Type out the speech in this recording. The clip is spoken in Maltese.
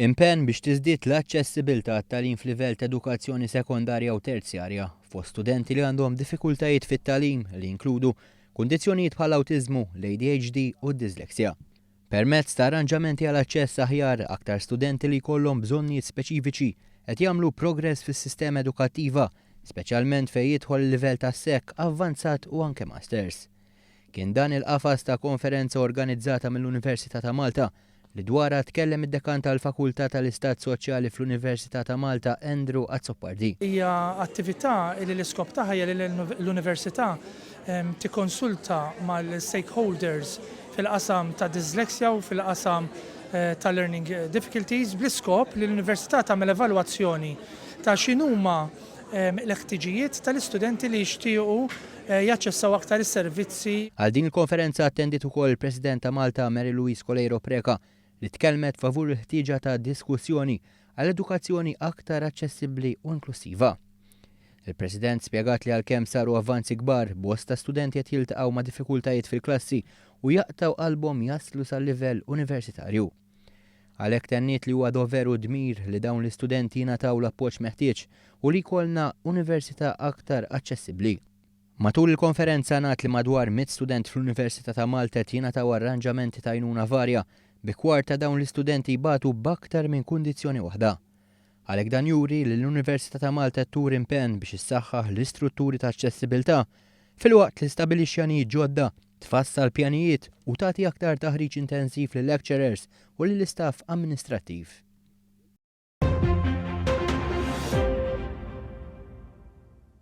Impenn biex tiżdied l-aċċessibilità tat-tagħlim f'livell ta' edukazzjoni sekondarja u terzjarja fost studenti li għandhom diffikultajiet fit-tagħlim li jinkludu kundizzjonijiet bħal awtiżmu, l-ADHD u d-disleksja. Permezz ta' arranġamenti għal aċċess aħjar aktar studenti li jkollhom bżonnijiet speċifiċi qed jagħmlu progress fis-sistema edukattiva, speċjalment fejn jidħol il-livell ta' sekk avvanzat u anke masters. Kien dan il-qafas ta' konferenza organizzata mill-Università ta' Malta li dwarha tkellem id-dekan tal-Fakultà tal-Istat Soċjali fl-Università ta' Malta Andrew Azzopardi. Hija attività li l-iskop tagħha hija li l-Università tikkonsulta mal-stakeholders fil-qasam ta' disleksja u fil-qasam ta' learning difficulties bl-iskop li l-Università tagħmel evalwazzjoni ta' x'inhuma l-ħtiġijiet tal-istudenti li jixtiequ jaċċessaw aktar is-servizzi. Għal din il-konferenza attendit ukoll il-President ta' Malta Mary Louise Coleiro Preca li tkellmet favur il-ħtieġa ta' diskussjoni għal edukazzjoni aktar aċċessibbli u inklusiva. Il-President spjegat li għalkemm saru avvanzi kbar bosta studenti qed jiltaqgħu ma' diffikultajiet fil-klassi u jaqtaw qalbhom jaslu sal-livell universitarju. Għalhekk tenniet li huwa doveru dmir li dawn l-istudenti jingħataw l-appoġġ meħtieġ u li jkollna università aktar aċċessibbli. Matul il-konferenza ngħat li madwar 100 student fl-Università ta' Malta jingħataw arranġamenti ta' għajnuna varja bi kwart ta' dawn l-istudenti jbatu b'aktar minn kundizzjoni waħda. Għalhekk dan juri li l-Università ta' Malta tur impenn biex issaħħaħ l-istrutturi ta' aċċessibilità filwaqt li stabbilixxi għanijiet ġodda, tfassal pjanijiet u tagħti aktar taħriġ intensiv lil lecturers u lill-istaff amministrattiv.